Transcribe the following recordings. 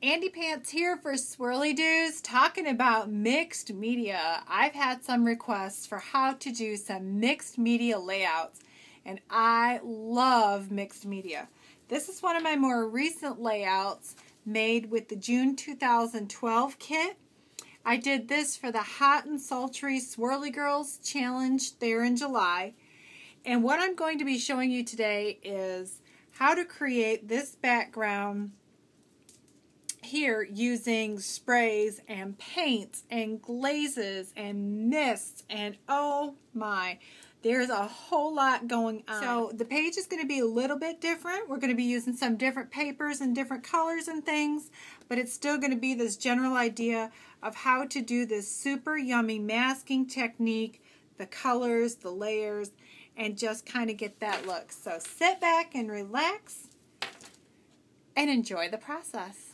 Andy Pants here for Swirly Doos, talking about mixed media. I've had some requests for how to do some mixed media layouts, and I love mixed media. This is one of my more recent layouts made with the June 2012 kit. I did this for the Hot and Sultry Swirly Girls Challenge there in July. And what I'm going to be showing you today is how to create this background here using sprays and paints and glazes and mists, and oh my, there's a whole lot going on. So the page is going to be a little bit different. We're going to be using some different papers and different colors and things, but it's still going to be this general idea of how to do this super yummy masking technique, the colors, the layers, and just kind of get that look. So sit back and relax and enjoy the process.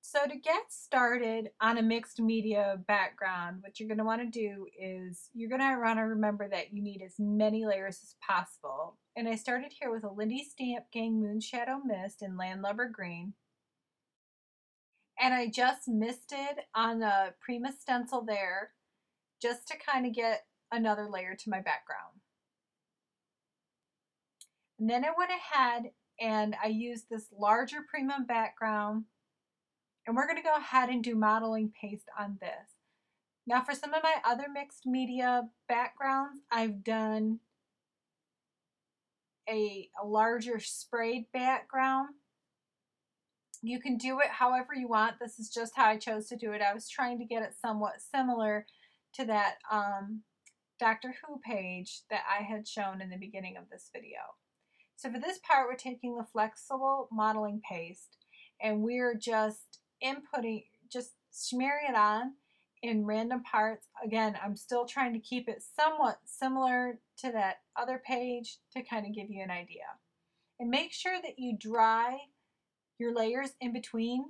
So to get started on a mixed media background, what you're going to want to do is you're going to want to remember that you need as many layers as possible. And I started here with a Lindy Stamp Gang Moonshadow Mist in Landlubber Green. And I just misted on a Prima stencil there just to kind of get another layer to my background. And then I went ahead and I used this larger Prima background. And we're going to go ahead and do modeling paste on this. Now for some of my other mixed media backgrounds, I've done a larger sprayed background. You can do it however you want. This is just how I chose to do it. I was trying to get it somewhat similar to that Doctor Who page that I had shown in the beginning of this video. So for this part, we're taking the flexible modeling paste and we're just inputting, just smearing it on in random parts. Again, I'm still trying to keep it somewhat similar to that other page to kind of give you an idea. And make sure that you dry your layers in between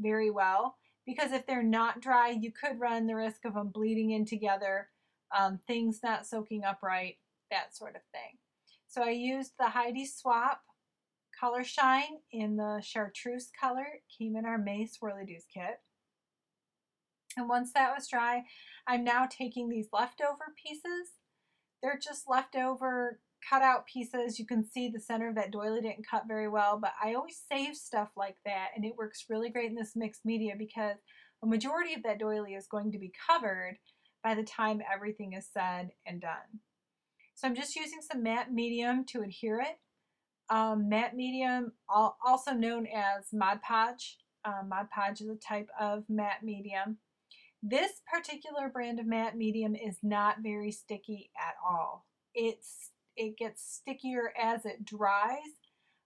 very well, because if they're not dry, you could run the risk of them bleeding in together, things not soaking up right, that sort of thing. So I used the Heidi Swap Color Shine in the chartreuse color. It came in our May Swirly Doos kit. And once that was dry, I'm now taking these leftover pieces. They're just leftover cutout pieces. You can see the center of that doily didn't cut very well, but I always save stuff like that, and it works really great in this mixed media because a majority of that doily is going to be covered by the time everything is said and done. So I'm just using some matte medium to adhere it. Matte medium, also known as Mod Podge. Mod Podge is a type of matte medium. This particular brand of matte medium is not very sticky at all. It gets stickier as it dries.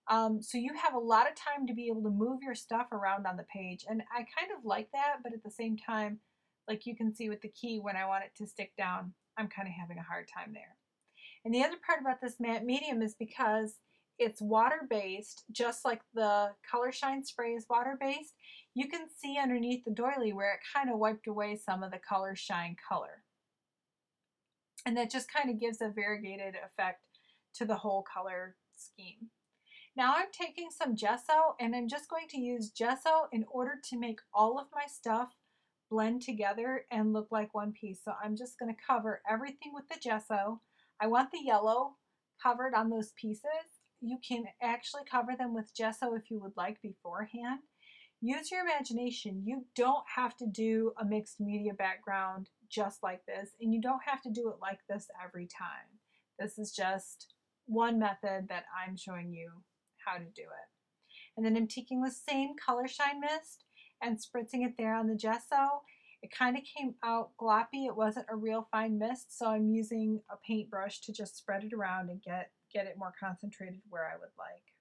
So you have a lot of time to be able to move your stuff around on the page. And I kind of like that, but at the same time, like you can see with the key, when I want it to stick down, I'm kind of having a hard time there. And the other part about this matte medium is because it's water-based, just like the Color Shine spray is water-based, you can see underneath the doily where it kind of wiped away some of the Color Shine color. And that just kind of gives a variegated effect to the whole color scheme. Now I'm taking some gesso, and I'm just going to use gesso in order to make all of my stuff blend together and look like one piece. So I'm just going to cover everything with the gesso. I want the yellow covered on those pieces. You can actually cover them with gesso if you would like beforehand. Use your imagination. You don't have to do a mixed media background just like this, and you don't have to do it like this every time. This is just one method that I'm showing you how to do it. And then I'm taking the same Color Shine mist and spritzing it there on the gesso. It kind of came out gloppy. It wasn't a real fine mist, so I'm using a paintbrush to just spread it around and get it more concentrated where I would like.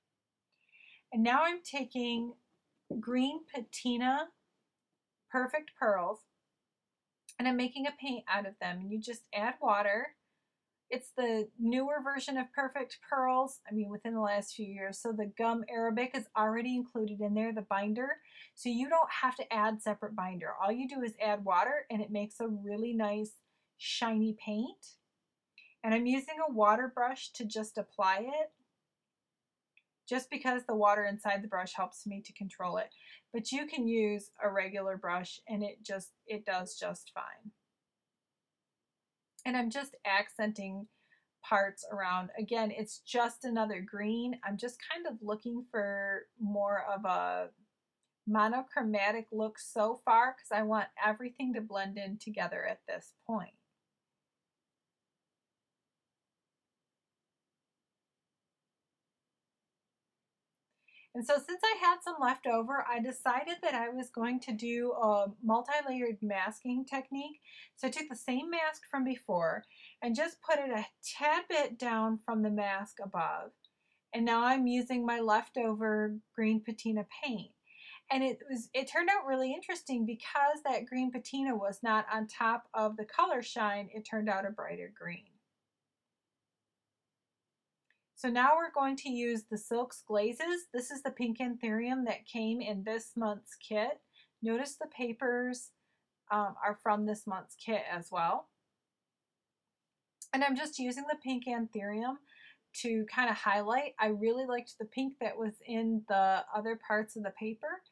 And now I'm taking green patina perfect pearls, and I'm making a paint out of them. And you just add water. It's the newer version of perfect pearls, I mean within the last few years, so the gum arabic is already included in there, the binder, so you don't have to add separate binder. All you do is add water and it makes a really nice shiny paint. And I'm using a water brush to just apply it. just because the water inside the brush helps me to control it. But you can use a regular brush and it does just fine. And I'm just accenting parts around. Again, it's just another green. I'm just kind of looking for more of a monochromatic look so far because I want everything to blend in together at this point. And so since I had some left over, I decided that I was going to do a multi-layered masking technique. So I took the same mask from before and just put it a tad bit down from the mask above. And now I'm using my leftover green patina paint. And it turned out really interesting because that green patina was not on top of the color shine, it turned out a brighter green. So now we're going to use the Silks Glazes. This is the pink anthurium that came in this month's kit. Notice the papers are from this month's kit as well. And I'm just using the pink anthurium to kind of highlight. I really liked the pink that was in the other parts of the paper.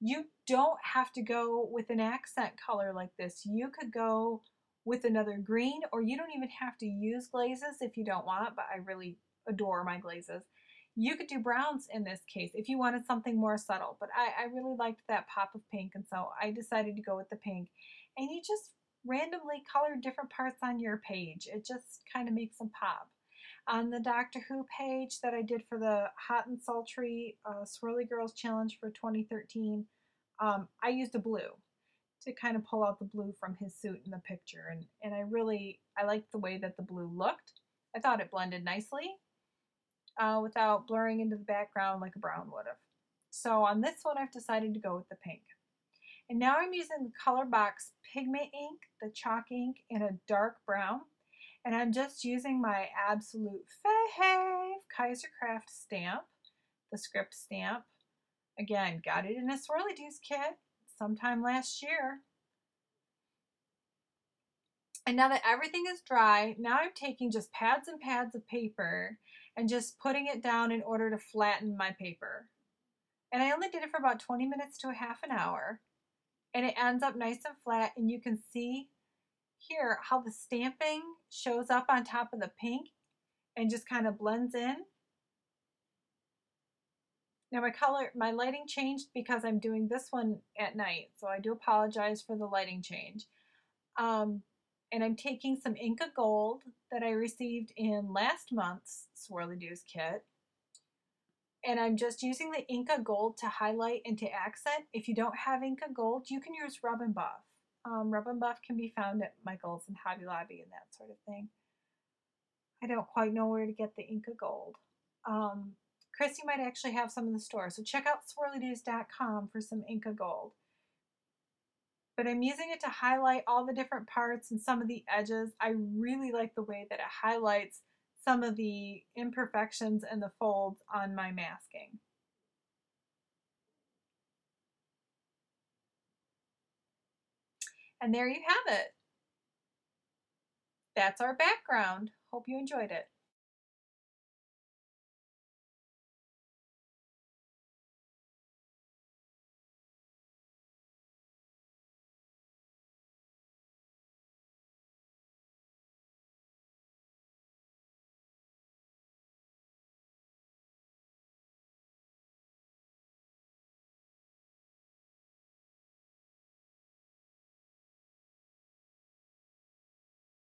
You don't have to go with an accent color like this. You could go with another green, or you don't even have to use glazes if you don't want, but I really adore my glazes. You could do browns in this case if you wanted something more subtle, but I really liked that pop of pink, and so I decided to go with the pink. And you just randomly color different parts on your page. It just kind of makes them pop. On the Doctor Who page that I did for the Hot and Sultry Swirly Girls Challenge for 2013, I used a blue to kind of pull out the blue from his suit in the picture. And I liked the way that the blue looked. I thought it blended nicely without blurring into the background like a brown would have. So on this one, I've decided to go with the pink. And now I'm using the Color Box Pigment ink, the chalk ink, in a dark brown. And I'm just using my absolute fave Kaiser Craft stamp, the script stamp. Again, got it in a Swirly Doos kit sometime last year. And now that everything is dry, now I'm taking just pads and pads of paper and just putting it down in order to flatten my paper. And I only did it for about 20 minutes to a half an hour. And it ends up nice and flat, and you can see here how the stamping shows up on top of the pink and just kind of blends in. Now my lighting changed because I'm doing this one at night, so I do apologize for the lighting change. And I'm taking some Inca Gold that I received in last month's Swirly Doos kit. And I'm just using the Inca Gold to highlight and to accent. If you don't have Inca Gold, you can use Rub and Buff. Rub and Buff can be found at Michael's and Hobby Lobby and that sort of thing. I don't quite know where to get the Inca Gold. Chrissy might actually have some in the store, so check out swirlydoos.com for some Inca Gold. But I'm using it to highlight all the different parts and some of the edges. I really like the way that it highlights some of the imperfections and the folds on my masking. And there you have it. That's our background. Hope you enjoyed it.